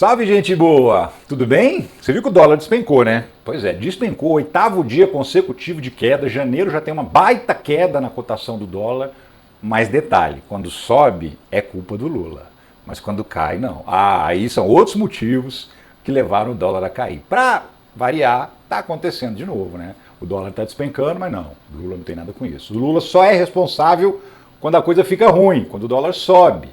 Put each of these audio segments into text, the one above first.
Salve, gente boa! Tudo bem? Você viu que o dólar despencou, né? Pois é, despencou, oitavo dia consecutivo de queda. Janeiro já tem uma baita queda na cotação do dólar. Mas detalhe, quando sobe é culpa do Lula. Mas quando cai, não. Aí são outros motivos que levaram o dólar a cair. Para variar, está acontecendo de novo, né? O dólar está despencando, mas não, o Lula não tem nada com isso. O Lula só é responsável quando a coisa fica ruim, quando o dólar sobe.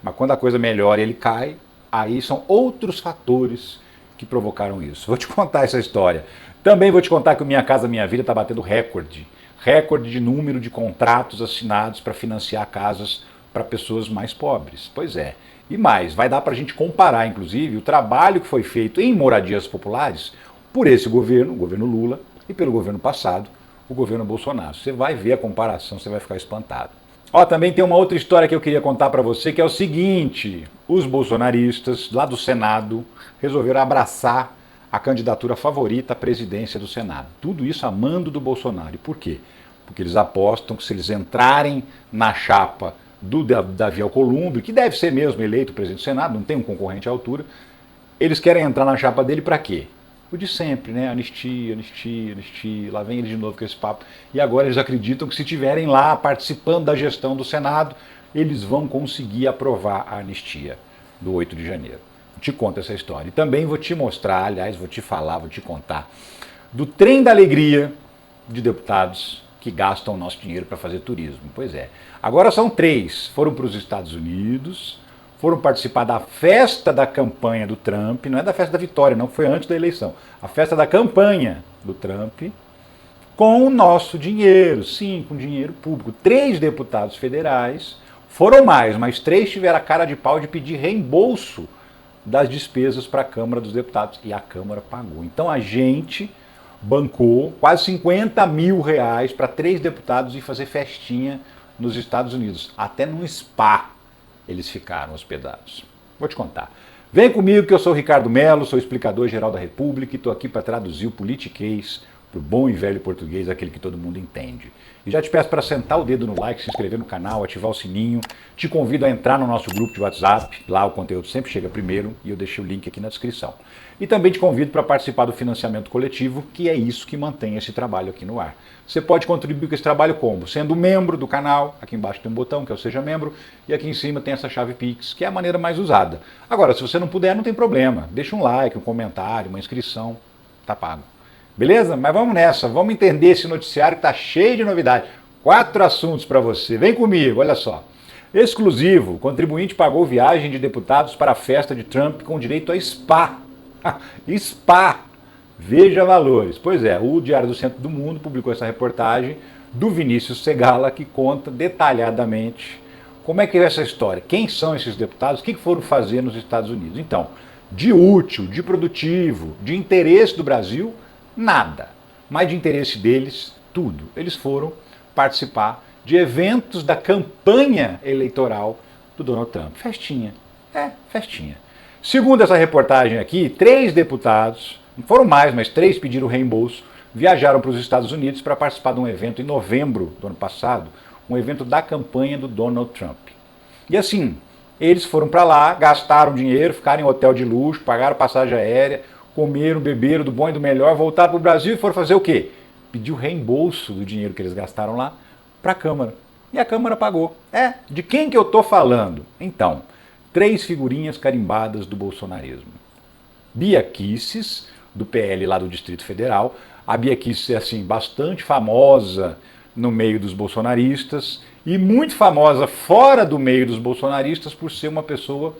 Mas quando a coisa melhora e ele cai, aí são outros fatores que provocaram isso. Vou te contar essa história. Também vou te contar que o Minha Casa Minha Vida está batendo recorde. Recorde de número de contratos assinados para financiar casas para pessoas mais pobres. Pois é. E mais, vai dar para a gente comparar, inclusive, o trabalho que foi feito em moradias populares por esse governo, o governo Lula, e pelo governo passado, o governo Bolsonaro. Você vai ver a comparação, você vai ficar espantado. Ó, também tem uma outra história que eu queria contar para você, que é o seguinte: os bolsonaristas lá do Senado resolveram abraçar a candidatura favorita à presidência do Senado. Tudo isso a mando do Bolsonaro. E por quê? Porque eles apostam que se eles entrarem na chapa do Davi Alcolumbre, que deve ser mesmo eleito presidente do Senado, não tem um concorrente à altura, eles querem entrar na chapa dele para quê? O de sempre, né? Anistia, anistia, anistia, lá vem ele de novo com esse papo. E agora eles acreditam que se estiverem lá participando da gestão do Senado, eles vão conseguir aprovar a anistia do 8 de janeiro. Te conto essa história. E também vou te mostrar, aliás, vou te falar, vou te contar, do trem da alegria de deputados que gastam o nosso dinheiro para fazer turismo. Pois é. Agora são 3. Foram para os Estados Unidos, foram participar da festa da campanha do Trump, não é da festa da vitória, não, foi antes da eleição. A festa da campanha do Trump com o nosso dinheiro, sim, com dinheiro público. 3 deputados federais, foram mais, mas 3 tiveram a cara de pau de pedir reembolso das despesas para a Câmara dos Deputados. E a Câmara pagou. Então a gente bancou quase 50 mil reais para 3 deputados ir fazer festinha nos Estados Unidos. Até num spa eles ficaram hospedados. Vou te contar. Vem comigo que eu sou o Ricardo Mello, sou explicador-geral da República e estou aqui para traduzir o politiquês para o bom e velho português, aquele que todo mundo entende. E já te peço para sentar o dedo no like, se inscrever no canal, ativar o sininho. Te convido a entrar no nosso grupo de WhatsApp, lá o conteúdo sempre chega primeiro e eu deixei o link aqui na descrição. E também te convido para participar do financiamento coletivo, que é isso que mantém esse trabalho aqui no ar. Você pode contribuir com esse trabalho como? Sendo membro do canal, aqui embaixo tem um botão que é o Seja Membro, e aqui em cima tem essa chave Pix, que é a maneira mais usada. Agora, se você não puder, não tem problema. Deixa um like, um comentário, uma inscrição, tá pago. Beleza? Mas vamos nessa, vamos entender esse noticiário que está cheio de novidade. 4 assuntos para você. Vem comigo, olha só. Exclusivo, o contribuinte pagou viagem de deputados para a festa de Trump com direito a spa. Spa! Veja valores. Pois é, o Diário do Centro do Mundo publicou essa reportagem do Vinícius Segala, que conta detalhadamente como é que é essa história. Quem são esses deputados? O que foram fazer nos Estados Unidos? Então, de útil, de produtivo, de interesse do Brasil, nada. Mas de interesse deles, tudo. Eles foram participar de eventos da campanha eleitoral do Donald Trump. Festinha. Festinha. Segundo essa reportagem aqui, 3 deputados, não foram mais, mas 3 pediram reembolso, viajaram para os Estados Unidos para participar de um evento em novembro do ano passado, um evento da campanha do Donald Trump. E assim, eles foram para lá, gastaram dinheiro, ficaram em hotel de luxo, pagaram passagem aérea, comeram, beberam do bom e do melhor, voltaram para o Brasil e foram fazer o quê? Pedir o reembolso do dinheiro que eles gastaram lá para a Câmara. E a Câmara pagou. De quem que eu estou falando? Então, 3 figurinhas carimbadas do bolsonarismo. Bia Kicis, do PL lá do Distrito Federal. A Bia Kicis é assim, bastante famosa no meio dos bolsonaristas e muito famosa fora do meio dos bolsonaristas por ser uma pessoa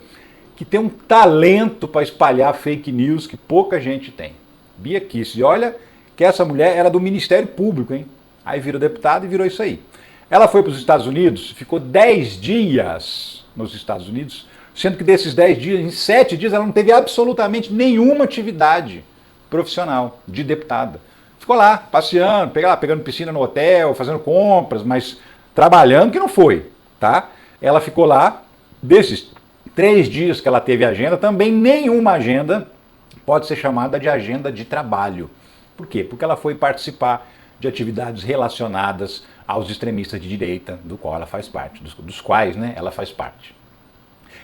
que tem um talento para espalhar fake news que pouca gente tem. Bia Kicis. E olha que essa mulher era do Ministério Público, hein? Aí virou deputada e virou isso aí. Ela foi para os Estados Unidos, ficou 10 dias nos Estados Unidos, sendo que desses 10 dias, em 7 dias, ela não teve absolutamente nenhuma atividade profissional de deputada. Ficou lá, passeando, pegando piscina no hotel, fazendo compras, mas trabalhando que não foi, tá? Ela ficou lá, desses 3 dias que ela teve agenda, também nenhuma agenda pode ser chamada de agenda de trabalho. Por quê? Porque ela foi participar de atividades relacionadas aos extremistas de direita, do qual ela faz parte, dos quais, né, ela faz parte.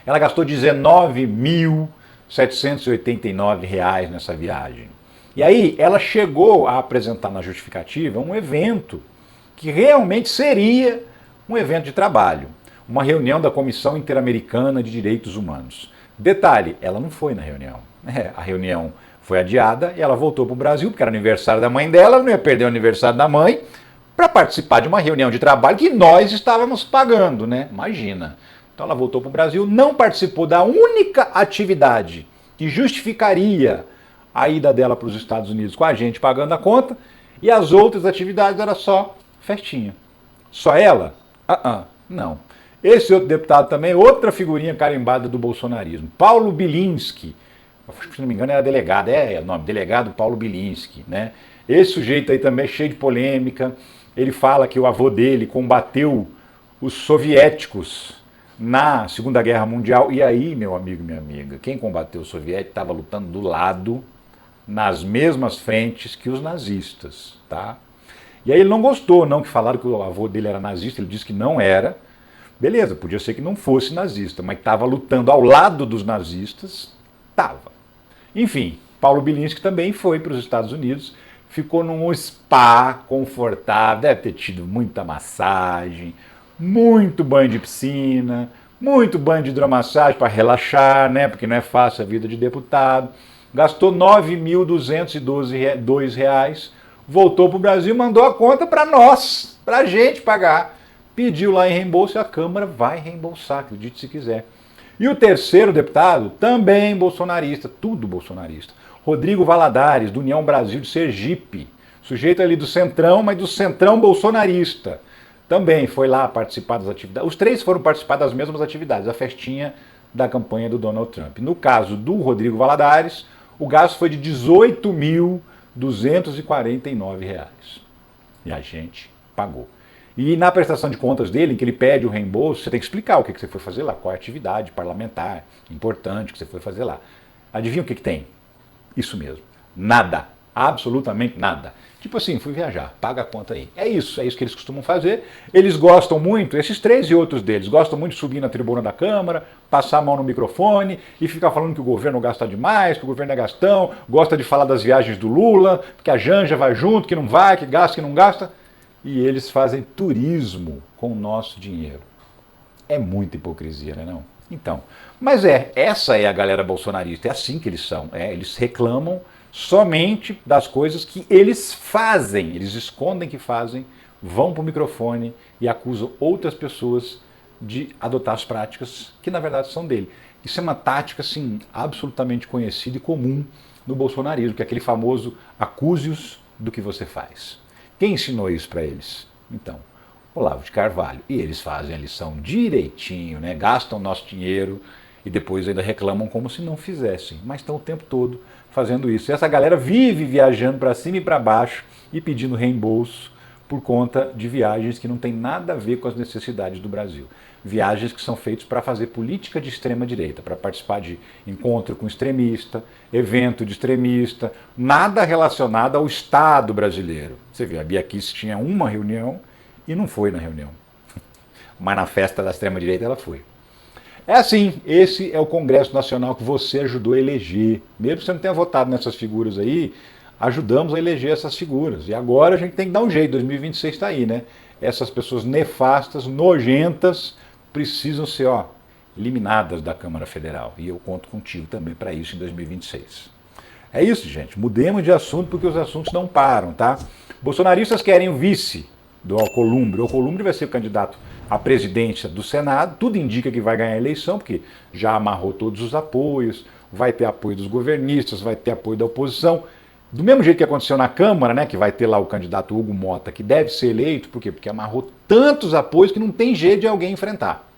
Ela gastou 19 mil R$ 789 nessa viagem. E aí ela chegou a apresentar na justificativa um evento que realmente seria um evento de trabalho, uma reunião da Comissão Interamericana de Direitos Humanos. Detalhe, ela não foi na reunião. A reunião foi adiada e ela voltou para o Brasil, porque era aniversário da mãe dela, não ia perder o aniversário da mãe, para participar de uma reunião de trabalho que nós estávamos pagando, né? Imagina. Então ela voltou para o Brasil, não participou da única atividade que justificaria a ida dela para os Estados Unidos com a gente pagando a conta, e as outras atividades era só festinha. Só ela? Não. Esse outro deputado também, outra figurinha carimbada do bolsonarismo, Paulo Bilinski, se não me engano era delegado, o nome, delegado Paulo Bilinski, né? Esse sujeito aí também é cheio de polêmica, ele fala que o avô dele combateu os soviéticos na Segunda Guerra Mundial, e aí, meu amigo e minha amiga, quem combateu os soviéticos estava lutando do lado, nas mesmas frentes que os nazistas, tá? E aí ele não gostou, não, que falaram que o avô dele era nazista, ele disse que não era. Beleza, podia ser que não fosse nazista, mas estava lutando ao lado dos nazistas, estava. Enfim, Paulo Bilinski também foi para os Estados Unidos, ficou num spa confortável, deve ter tido muita massagem, muito banho de piscina, muito banho de hidromassagem para relaxar, né? Porque não é fácil a vida de deputado. Gastou R$ 9.202, voltou para o Brasil, mandou a conta para nós, para a gente pagar. Pediu lá em reembolso e a Câmara vai reembolsar, acredite se quiser. E o terceiro deputado, também bolsonarista, tudo bolsonarista, Rodrigo Valadares, do União Brasil de Sergipe, sujeito ali do Centrão, mas do Centrão bolsonarista. Também foi lá participar das atividades. Os três foram participar das mesmas atividades, a festinha da campanha do Donald Trump. No caso do Rodrigo Valadares, o gasto foi de R$ 18.249. E a gente pagou. E na prestação de contas dele, em que ele pede o reembolso, você tem que explicar o que você foi fazer lá, qual é a atividade parlamentar importante que você foi fazer lá. Adivinha o que tem? Isso mesmo. Nada. Absolutamente nada. Tipo assim, fui viajar, paga a conta aí. É isso que eles costumam fazer. Eles gostam muito, esses três e outros deles, gostam muito de subir na tribuna da Câmara, passar a mão no microfone e ficar falando que o governo gasta demais, que o governo é gastão, gosta de falar das viagens do Lula, que a Janja vai junto, que não vai, que gasta, que não gasta. E eles fazem turismo com o nosso dinheiro. É muita hipocrisia, não é não? Então, mas essa é a galera bolsonarista, é assim que eles são. Eles reclamam somente das coisas que eles fazem, eles escondem que fazem, vão para o microfone e acusam outras pessoas de adotar as práticas que na verdade são dele. Isso é uma tática assim, absolutamente conhecida e comum no bolsonarismo, que é aquele famoso acuse-os do que você faz. Quem ensinou isso para eles? Então, Olavo de Carvalho. E eles fazem a lição direitinho, né? Gastam nosso dinheiro e depois ainda reclamam como se não fizessem, mas estão o tempo todo fazendo isso. E essa galera vive viajando para cima e para baixo e pedindo reembolso por conta de viagens que não tem nada a ver com as necessidades do Brasil. Viagens que são feitas para fazer política de extrema-direita, para participar de encontro com extremista, evento de extremista, nada relacionado ao Estado brasileiro. Você viu, a Bia Kicis tinha uma reunião e não foi na reunião. Mas na festa da extrema-direita ela foi. É assim, esse é o Congresso Nacional que você ajudou a eleger. Mesmo que você não tenha votado nessas figuras aí, ajudamos a eleger essas figuras. E agora a gente tem que dar um jeito, 2026 está aí, né? Essas pessoas nefastas, nojentas, precisam ser eliminadas da Câmara Federal. E eu conto contigo também para isso em 2026. É isso, gente. Mudemos de assunto porque os assuntos não param, tá? Bolsonaristas querem o vice do Alcolumbre. O Alcolumbre vai ser o candidato à presidência do Senado. Tudo indica que vai ganhar a eleição, porque já amarrou todos os apoios, vai ter apoio dos governistas, vai ter apoio da oposição. Do mesmo jeito que aconteceu na Câmara, né, que vai ter lá o candidato Hugo Mota, que deve ser eleito, por quê? Porque amarrou tantos apoios que não tem jeito de alguém enfrentar.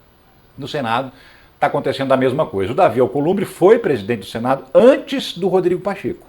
No Senado está acontecendo a mesma coisa. O Davi Alcolumbre foi presidente do Senado antes do Rodrigo Pacheco.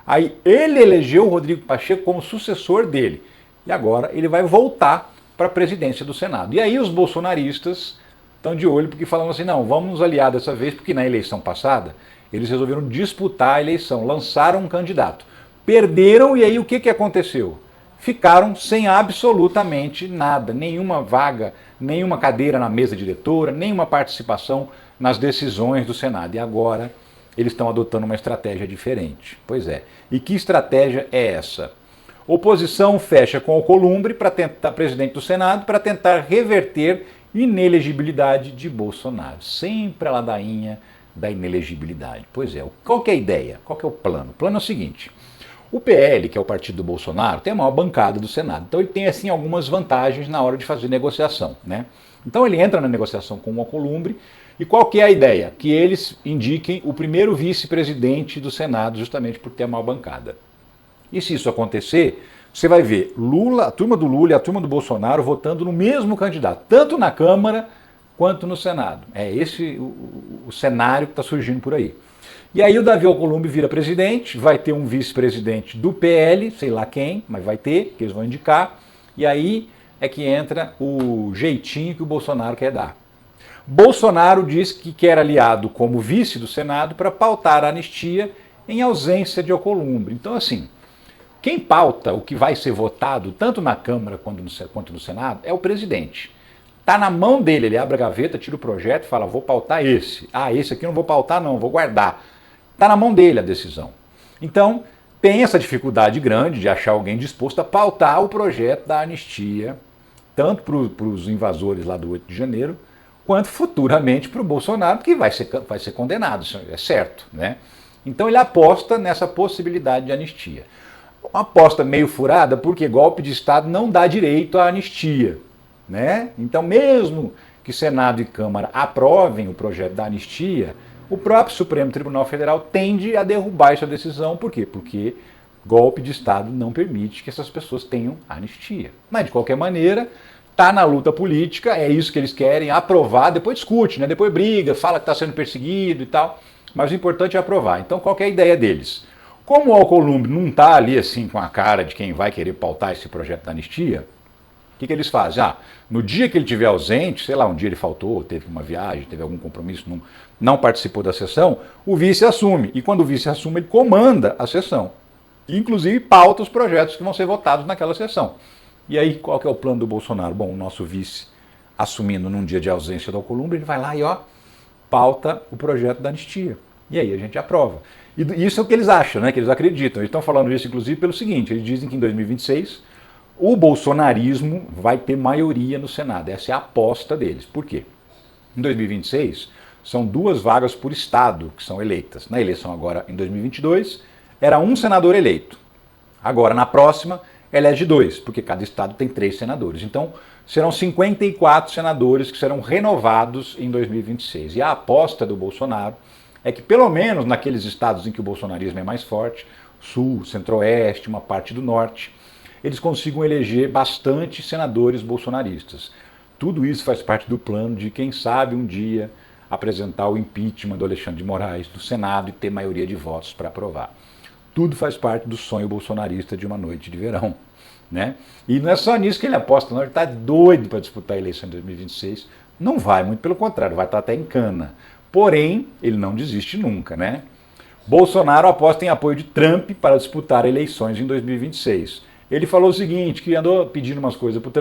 Aí ele elegeu o Rodrigo Pacheco como sucessor dele. E agora ele vai voltar para a presidência do Senado. E aí os bolsonaristas estão de olho porque falam assim, não, vamos nos aliar dessa vez, porque na eleição passada eles resolveram disputar a eleição, lançaram um candidato. Perderam e aí o que aconteceu? Ficaram sem absolutamente nada, nenhuma vaga, nenhuma cadeira na mesa diretora, nenhuma participação nas decisões do Senado. E agora eles estão adotando uma estratégia diferente. Pois é. E que estratégia é essa? Oposição fecha com Alcolumbre para tentar presidente do Senado para tentar reverter inelegibilidade de Bolsonaro. Sempre a ladainha da inelegibilidade. Pois é. Qual que é a ideia? Qual que é o plano? O plano é o seguinte. O PL, que é o partido do Bolsonaro, tem a maior bancada do Senado. Então ele tem assim algumas vantagens na hora de fazer negociação, né? Então ele entra na negociação com o Alcolumbre. E qual que é a ideia? Que eles indiquem o primeiro vice-presidente do Senado, justamente por ter a maior bancada. E se isso acontecer, você vai ver Lula, a turma do Lula e a turma do Bolsonaro votando no mesmo candidato, tanto na Câmara quanto no Senado. É esse o cenário que está surgindo por aí. E aí o Davi Alcolumbre vira presidente, vai ter um vice-presidente do PL, sei lá quem, mas vai ter, que eles vão indicar, e aí é que entra o jeitinho que o Bolsonaro quer dar. Bolsonaro diz que quer aliado como vice do Senado para pautar a anistia em ausência de Alcolumbre. Então, assim, quem pauta o que vai ser votado, tanto na Câmara quanto no Senado, é o presidente. Está na mão dele, ele abre a gaveta, tira o projeto e fala, vou pautar esse. Ah, esse aqui eu não vou pautar não, vou guardar. Está na mão dele a decisão. Então, tem essa dificuldade grande de achar alguém disposto a pautar o projeto da anistia, tanto para os invasores lá do 8 de janeiro, quanto futuramente para o Bolsonaro, que vai ser condenado, isso é certo, né? Então ele aposta nessa possibilidade de anistia. Uma aposta meio furada, porque golpe de Estado não dá direito à anistia, né? Então mesmo que Senado e Câmara aprovem o projeto da anistia, o próprio Supremo Tribunal Federal tende a derrubar essa decisão. Por quê? Porque golpe de Estado não permite que essas pessoas tenham anistia. Mas de qualquer maneira, está na luta política, é isso que eles querem, aprovar, depois discute, né? Depois briga, fala que está sendo perseguido e tal, mas o importante é aprovar. Então qual que é a ideia deles? Como o Alcolumbre não está ali assim com a cara de quem vai querer pautar esse projeto da anistia, o que eles fazem? No dia que ele estiver ausente, sei lá, um dia ele faltou, teve uma viagem, teve algum compromisso, não participou da sessão, o vice assume. E quando o vice assume, ele comanda a sessão. Inclusive pauta os projetos que vão ser votados naquela sessão. E aí, qual que é o plano do Bolsonaro? Bom, o nosso vice, assumindo num dia de ausência do Alcolumbre, ele vai lá e pauta o projeto da anistia. E aí a gente aprova. E isso é o que eles acham, né? Que eles acreditam. Eles estão falando isso, inclusive, pelo seguinte, eles dizem que em 2026 o bolsonarismo vai ter maioria no Senado. Essa é a aposta deles. Por quê? Em 2026, são 2 vagas por estado que são eleitas. Na eleição agora, em 2022, era um senador eleito. Agora, na próxima, elege 2, porque cada estado tem 3 senadores. Então, serão 54 senadores que serão renovados em 2026. E a aposta do Bolsonaro é que, pelo menos naqueles estados em que o bolsonarismo é mais forte, sul, centro-oeste, uma parte do norte, eles consigam eleger bastante senadores bolsonaristas. Tudo isso faz parte do plano de, quem sabe, um dia apresentar o impeachment do Alexandre de Moraes do Senado e ter maioria de votos para aprovar. Tudo faz parte do sonho bolsonarista de uma noite de verão, né? E não é só nisso que ele aposta, não. Ele está doido para disputar a eleição em 2026. Não vai, muito pelo contrário, vai estar até em cana. Porém, ele não desiste nunca, né? Bolsonaro aposta em apoio de Trump para disputar eleições em 2026. Ele falou o seguinte, que andou pedindo umas coisas para o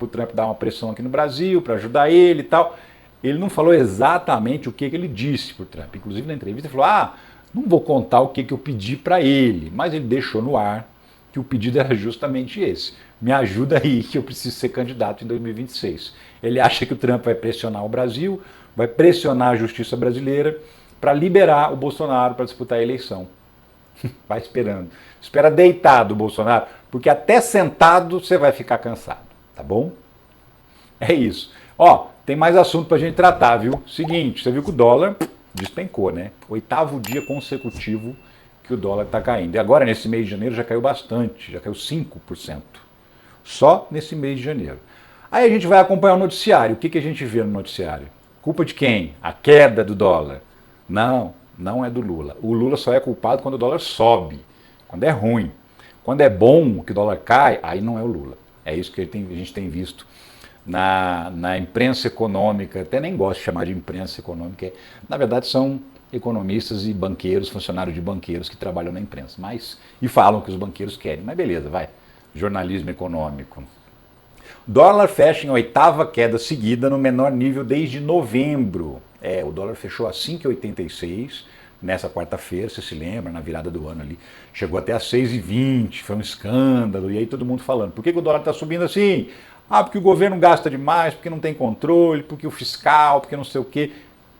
Trump dar uma pressão aqui no Brasil, para ajudar ele e tal. Ele não falou exatamente o que ele disse para o Trump. Inclusive, na entrevista, ele falou, não vou contar o que eu pedi para ele, mas ele deixou no ar que o pedido era justamente esse. Me ajuda aí, que eu preciso ser candidato em 2026. Ele acha que o Trump vai pressionar o Brasil, vai pressionar a justiça brasileira para liberar o Bolsonaro para disputar a eleição. Vai esperando. Espera deitado o Bolsonaro, porque até sentado você vai ficar cansado, tá bom? É isso. Tem mais assunto para a gente tratar, viu? Seguinte, você viu que o dólar despencou, né? 8º dia consecutivo que o dólar está caindo. E agora, nesse mês de janeiro, já caiu bastante, já caiu 5%. Só nesse mês de janeiro. Aí a gente vai acompanhar o noticiário. O que a gente vê no noticiário? Culpa de quem? A queda do dólar. Não é do Lula. O Lula só é culpado quando o dólar sobe, quando é ruim. Quando é bom que o dólar cai, aí não é o Lula. É isso que a gente tem visto na imprensa econômica, até nem gosto de chamar de imprensa econômica, na verdade são economistas e banqueiros, funcionários de banqueiros que trabalham na imprensa, e falam que os banqueiros querem, mas beleza, vai, jornalismo econômico. Dólar fecha em 8ª queda seguida no menor nível desde novembro. O dólar fechou a 5,86, nessa quarta-feira, você se lembra, na virada do ano ali, chegou até a 6,20, foi um escândalo, e aí todo mundo falando, por que o dólar está subindo assim? Ah, porque o governo gasta demais, porque não tem controle, porque o fiscal, porque não sei o quê.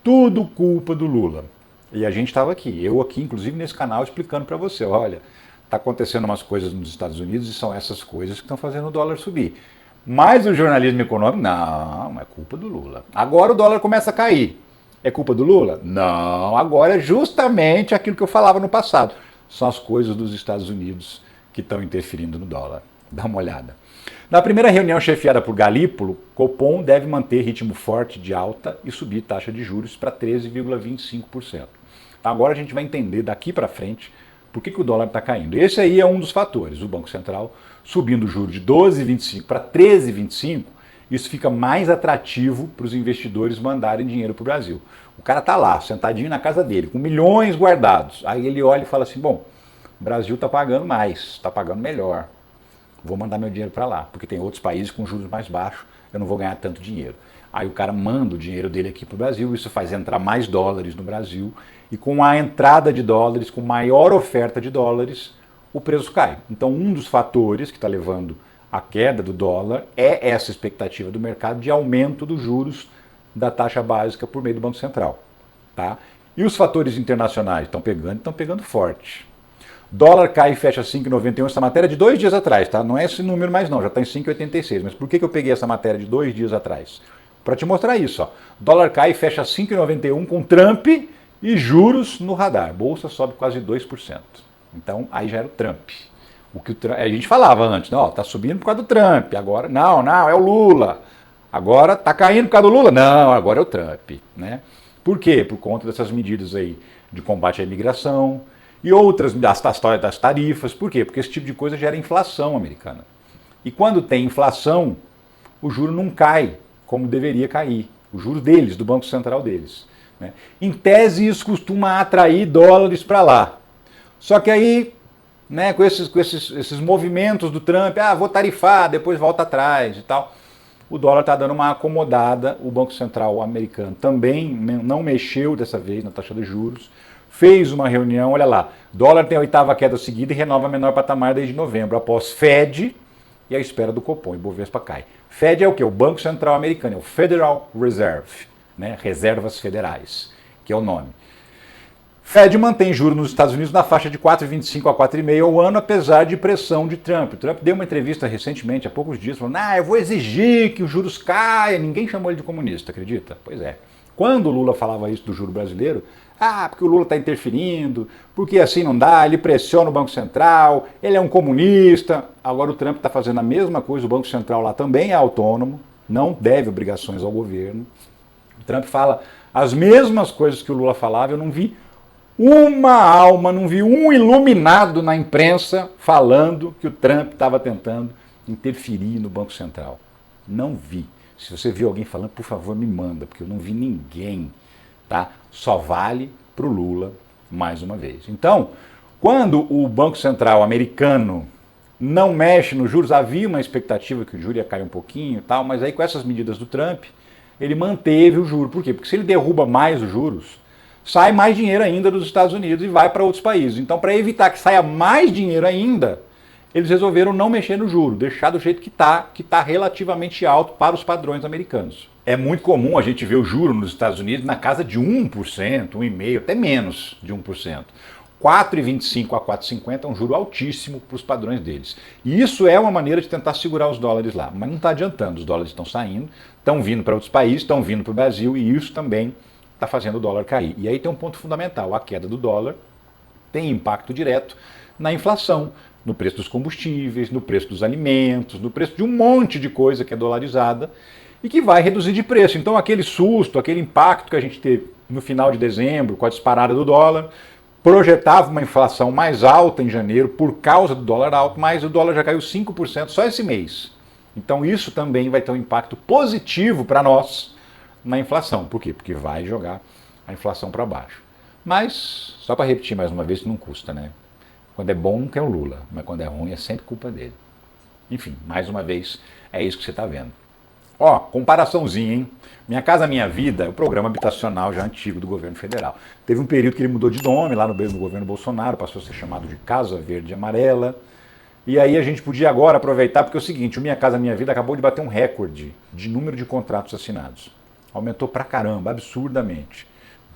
Tudo culpa do Lula. E a gente estava aqui, eu aqui, inclusive nesse canal, explicando para você, olha, está acontecendo umas coisas nos Estados Unidos e são essas coisas que estão fazendo o dólar subir. Mas o jornalismo econômico, não, é culpa do Lula. Agora o dólar começa a cair. É culpa do Lula? Não, agora é justamente aquilo que eu falava no passado. São as coisas dos Estados Unidos que estão interferindo no dólar. Dá uma olhada. Na primeira reunião chefiada por Galípolo, Copom deve manter ritmo forte de alta e subir taxa de juros para 13,25%. Agora a gente vai entender daqui para frente por que o dólar está caindo. Esse aí é um dos fatores. O Banco Central subindo o juro de 12,25 para 13,25, isso fica mais atrativo para os investidores mandarem dinheiro para o Brasil. O cara está lá, sentadinho na casa dele, com milhões guardados. Aí ele olha e fala assim, bom, o Brasil está pagando mais, está pagando melhor. Vou mandar meu dinheiro para lá, porque tem outros países com juros mais baixos, eu não vou ganhar tanto dinheiro. Aí o cara manda o dinheiro dele aqui para o Brasil, isso faz entrar mais dólares no Brasil, e com a entrada de dólares, com maior oferta de dólares, o preço cai. Então um dos fatores que está levando à queda do dólar é essa expectativa do mercado de aumento dos juros da taxa básica por meio do Banco Central. Tá? E os fatores internacionais estão pegando forte. Dólar cai e fecha 5,91, essa matéria é de 2 dias atrás, tá? Não é esse número mais não, já está em 5,86. Mas por que eu peguei essa matéria de 2 dias atrás? Para te mostrar isso. Ó. Dólar cai e fecha 5,91 com Trump e juros no radar. Bolsa sobe quase 2%. Então aí já era o Trump. O que a gente falava antes, não, tá subindo por causa do Trump. Agora, não, é o Lula. Agora tá caindo por causa do Lula. Não, agora é o Trump. Né? Por quê? Por conta dessas medidas aí de combate à imigração, e outras das tarifas. Por quê? Porque esse tipo de coisa gera inflação americana. E quando tem inflação, o juro não cai como deveria cair. O juro deles, do Banco Central deles. Né? Em tese, isso costuma atrair dólares para lá. Só que aí, né, com esses movimentos do Trump, vou tarifar, depois volta atrás e tal, o dólar está dando uma acomodada. O Banco Central americano também não mexeu dessa vez na taxa de juros. Fez uma reunião, olha lá, dólar tem a 8ª queda seguida e renova menor patamar desde novembro, após Fed e a espera do Copom, e Bovespa cai. Fed é o quê? O Banco Central Americano, é o Federal Reserve, né? Reservas Federais, que é o nome. Fed mantém juros nos Estados Unidos na faixa de 4,25 a 4,5 ao ano, apesar de pressão de Trump. O Trump deu uma entrevista recentemente, há poucos dias, falando, eu vou exigir que os juros caiam. Ninguém chamou ele de comunista, acredita? Pois é. Quando o Lula falava isso do juro brasileiro, porque o Lula está interferindo, porque assim não dá, ele pressiona o Banco Central, ele é um comunista. Agora o Trump está fazendo a mesma coisa, o Banco Central lá também é autônomo, não deve obrigações ao governo. O Trump fala as mesmas coisas que o Lula falava, eu não vi uma alma, não vi um iluminado na imprensa falando que o Trump estava tentando interferir no Banco Central. Não vi. Se você viu alguém falando, por favor, me manda, porque eu não vi ninguém. Tá? Só vale para o Lula mais uma vez. Então, quando o Banco Central americano não mexe nos juros, havia uma expectativa que o juro ia cair um pouquinho e tal, mas aí com essas medidas do Trump, ele manteve o juro. Por quê? Porque se ele derruba mais os juros, sai mais dinheiro ainda dos Estados Unidos e vai para outros países. Então, para evitar que saia mais dinheiro ainda, eles resolveram não mexer no juro, deixar do jeito que tá relativamente alto para os padrões americanos. É muito comum a gente ver o juro nos Estados Unidos na casa de 1%, 1,5%, até menos de 1%. 4,25 a 4,50 é um juro altíssimo para os padrões deles. E isso é uma maneira de tentar segurar os dólares lá, mas não está adiantando. Os dólares estão saindo, estão vindo para outros países, estão vindo para o Brasil e isso também está fazendo o dólar cair. E aí tem um ponto fundamental, a queda do dólar tem impacto direto na inflação, no preço dos combustíveis, no preço dos alimentos, no preço de um monte de coisa que é dolarizada e que vai reduzir de preço. Então aquele susto, aquele impacto que a gente teve no final de dezembro com a disparada do dólar, projetava uma inflação mais alta em janeiro por causa do dólar alto, mas o dólar já caiu 5% só esse mês. Então isso também vai ter um impacto positivo para nós na inflação. Por quê? Porque vai jogar a inflação para baixo. Mas, só para repetir mais uma vez, não custa, né? Quando é bom, nunca é o Lula, mas quando é ruim, é sempre culpa dele. Enfim, mais uma vez, é isso que você está vendo. Ó, comparaçãozinha, hein? Minha Casa Minha Vida é o programa habitacional já antigo do governo federal. Teve um período que ele mudou de nome lá no governo Bolsonaro, passou a ser chamado de Casa Verde e Amarela. E aí a gente podia agora aproveitar, porque é o seguinte, o Minha Casa Minha Vida acabou de bater um recorde de número de contratos assinados. Aumentou pra caramba, absurdamente.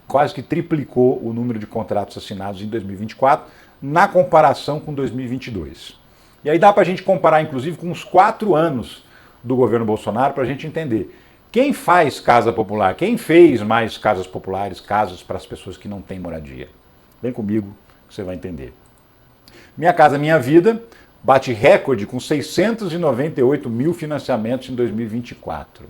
Quase que triplicou o número de contratos assinados em 2024, na comparação com 2022. E aí dá pra gente comparar, inclusive, com os 4 anos do governo Bolsonaro, pra gente entender. Quem faz casa popular? Quem fez mais casas populares, casas para as pessoas que não têm moradia? Vem comigo que você vai entender. Minha Casa Minha Vida bate recorde com 698 mil financiamentos em 2024.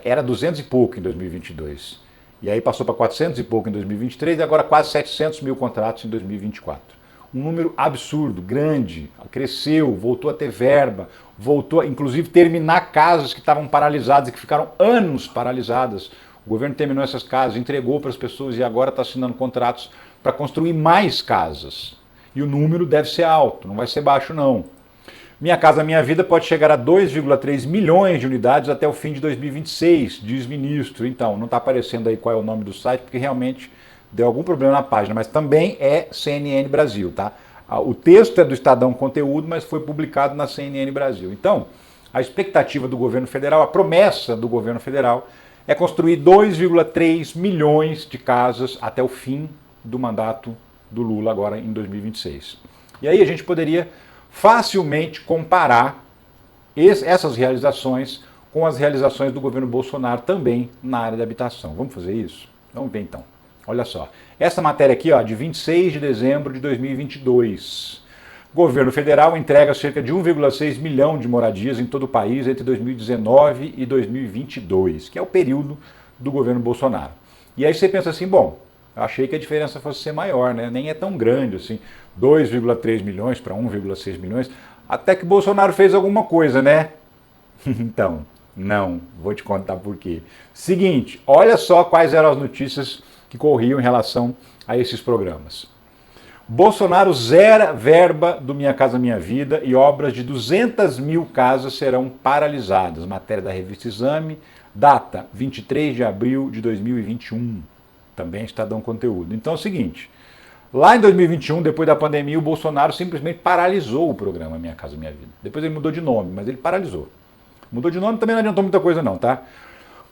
Era 200 e pouco em 2022. E aí passou para 400 e pouco em 2023 e agora quase 700 mil contratos em 2024. Um número absurdo, grande, cresceu, voltou a ter verba, voltou a, inclusive, terminar casas que estavam paralisadas e que ficaram anos paralisadas. O governo terminou essas casas, entregou para as pessoas e agora está assinando contratos para construir mais casas. E o número deve ser alto, não vai ser baixo não. Minha Casa Minha Vida pode chegar a 2,3 milhões de unidades até o fim de 2026, diz ministro. Então, não está aparecendo aí qual é o nome do site, porque realmente deu algum problema na página, mas também é CNN Brasil, tá? O texto é do Estadão Conteúdo, mas foi publicado na CNN Brasil. Então, a expectativa do governo federal, a promessa do governo federal é construir 2,3 milhões de casas até o fim do mandato do Lula, agora em 2026. E aí a gente poderia facilmente comparar essas realizações com as realizações do governo Bolsonaro também na área da habitação. Vamos fazer isso? Vamos ver então. Olha só, essa matéria aqui, ó, de 26 de dezembro de 2022. Governo federal entrega cerca de 1,6 milhão de moradias em todo o país entre 2019 e 2022, que é o período do governo Bolsonaro. E aí você pensa assim, bom, eu achei que a diferença fosse ser maior, né? Nem é tão grande assim, 2,3 milhões para 1,6 milhões, até que Bolsonaro fez alguma coisa, né? Então, não, vou te contar por quê. Seguinte, olha só quais eram as notícias que corriam em relação a esses programas. Bolsonaro zera verba do Minha Casa Minha Vida e obras de 200 mil casas serão paralisadas. Matéria da revista Exame, data 23 de abril de 2021. Também Estadão Conteúdo. Então é o seguinte, lá em 2021, depois da pandemia, o Bolsonaro simplesmente paralisou o programa Minha Casa Minha Vida. Depois ele mudou de nome, mas ele paralisou. Mudou de nome também não adiantou muita coisa não, tá?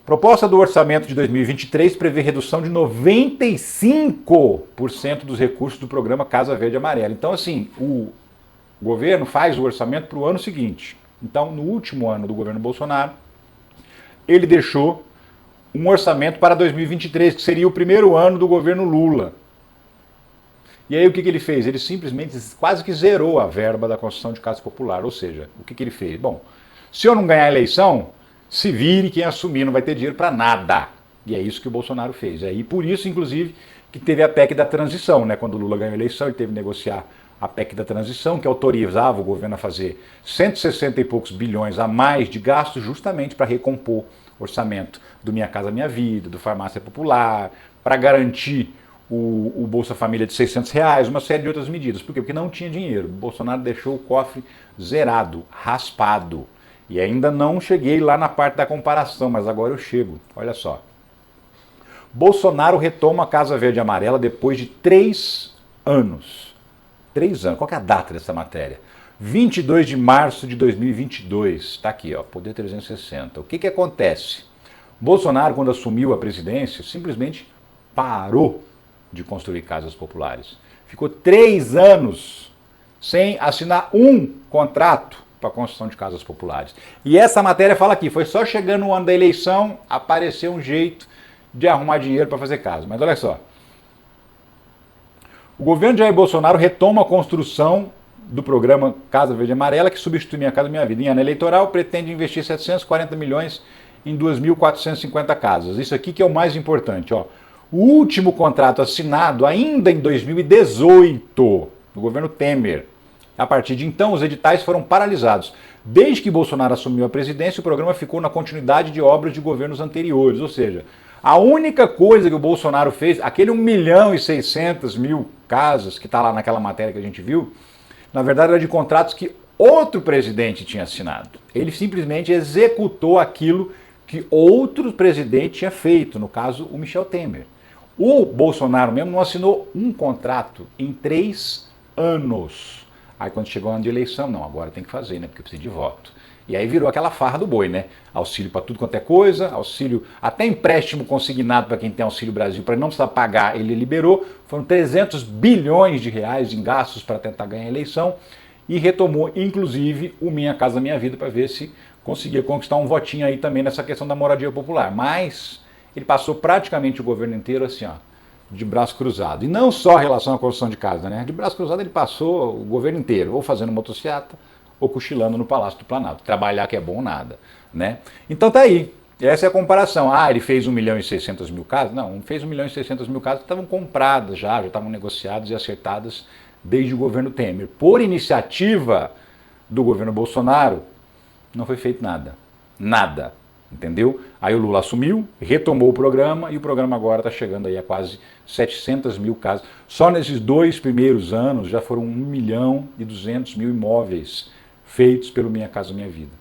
Proposta do orçamento de 2023 prevê redução de 95% dos recursos do programa Casa Verde e Amarela. Então, assim, o governo faz o orçamento para o ano seguinte. Então, no último ano do governo Bolsonaro, ele deixou um orçamento para 2023, que seria o primeiro ano do governo Lula. E aí o que ele fez? Ele simplesmente quase que zerou a verba da construção de casa popular. Ou seja, o que ele fez? Bom, se eu não ganhar a eleição, se vire quem assumir, não vai ter dinheiro para nada. E é isso que o Bolsonaro fez. E por isso, inclusive, que teve a PEC da transição, né? Quando o Lula ganhou a eleição, ele teve que negociar a PEC da transição, que autorizava o governo a fazer 160 e poucos bilhões a mais de gastos, justamente para recompor o orçamento do Minha Casa Minha Vida, do Farmácia Popular, para garantir o Bolsa Família de R$600, uma série de outras medidas. Por quê? Porque não tinha dinheiro. O Bolsonaro deixou o cofre zerado, raspado. E ainda não cheguei lá na parte da comparação, mas agora eu chego. Olha só. Bolsonaro retoma a Casa Verde e Amarela depois de 3 anos. 3 anos. Qual que é a data dessa matéria? 22 de março de 2022. Está aqui, ó, Poder 360. O que acontece? Bolsonaro, quando assumiu a presidência, simplesmente parou de construir casas populares. Ficou 3 anos sem assinar um contrato para a construção de casas populares. E essa matéria fala aqui, foi só chegando o ano da eleição, apareceu um jeito de arrumar dinheiro para fazer casa. Mas olha só, o governo de Jair Bolsonaro retoma a construção do programa Casa Verde e Amarela, que substitui Minha Casa Minha Vida. Em ano eleitoral, pretende investir 740 milhões em 2.450 casas. Isso aqui que é o mais importante, ó. O último contrato assinado ainda em 2018, do governo Temer. A partir de então, os editais foram paralisados. Desde que Bolsonaro assumiu a presidência, o programa ficou na continuidade de obras de governos anteriores. Ou seja, a única coisa que o Bolsonaro fez, aquele 1.600.000 casas que está lá naquela matéria que a gente viu, na verdade era de contratos que outro presidente tinha assinado. Ele simplesmente executou aquilo que outro presidente tinha feito, no caso o Michel Temer. O Bolsonaro mesmo não assinou um contrato em 3 anos. Aí quando chegou o ano de eleição, não, agora tem que fazer, né, porque precisa de voto. E aí virou aquela farra do boi, né? Auxílio para tudo quanto é coisa, auxílio, até empréstimo consignado para quem tem Auxílio Brasil, para não precisar pagar, ele liberou. Foram 300 bilhões de reais em gastos para tentar ganhar a eleição e retomou, inclusive, o Minha Casa Minha Vida para ver se conseguia conquistar um votinho aí também nessa questão da moradia popular. Mas ele passou praticamente o governo inteiro assim, ó, de braço cruzado. E não só em relação à construção de casa, né? De braço cruzado ele passou o governo inteiro, ou fazendo motociata, ou cochilando no Palácio do Planalto. Trabalhar que é bom nada, né? Então tá aí. Essa é a comparação. Ah, ele fez 1.600.000 casas? Não, não fez 1.600.000 casas que estavam compradas já estavam negociadas e acertadas desde o governo Temer. Por iniciativa do governo Bolsonaro, não foi feito nada. Nada. Entendeu? Aí o Lula assumiu, retomou o programa e o programa agora está chegando aí a quase 700.000 casas. Só nesses 2 primeiros anos já foram 1.200.000 imóveis feitos pelo Minha Casa Minha Vida.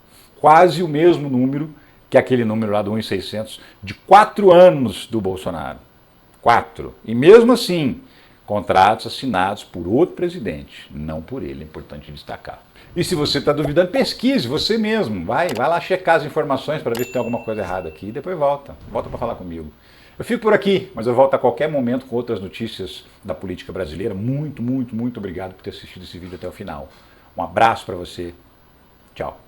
Quase o mesmo número que aquele número lá do 1.600 de 4 anos do Bolsonaro. 4. E mesmo assim, contratos assinados por outro presidente, não por ele, é importante destacar. E se você está duvidando, pesquise você mesmo, vai lá checar as informações para ver se tem alguma coisa errada aqui e depois volta para falar comigo. Eu fico por aqui, mas eu volto a qualquer momento com outras notícias da política brasileira. Muito, muito, muito obrigado por ter assistido esse vídeo até o final. Um abraço para você. Tchau.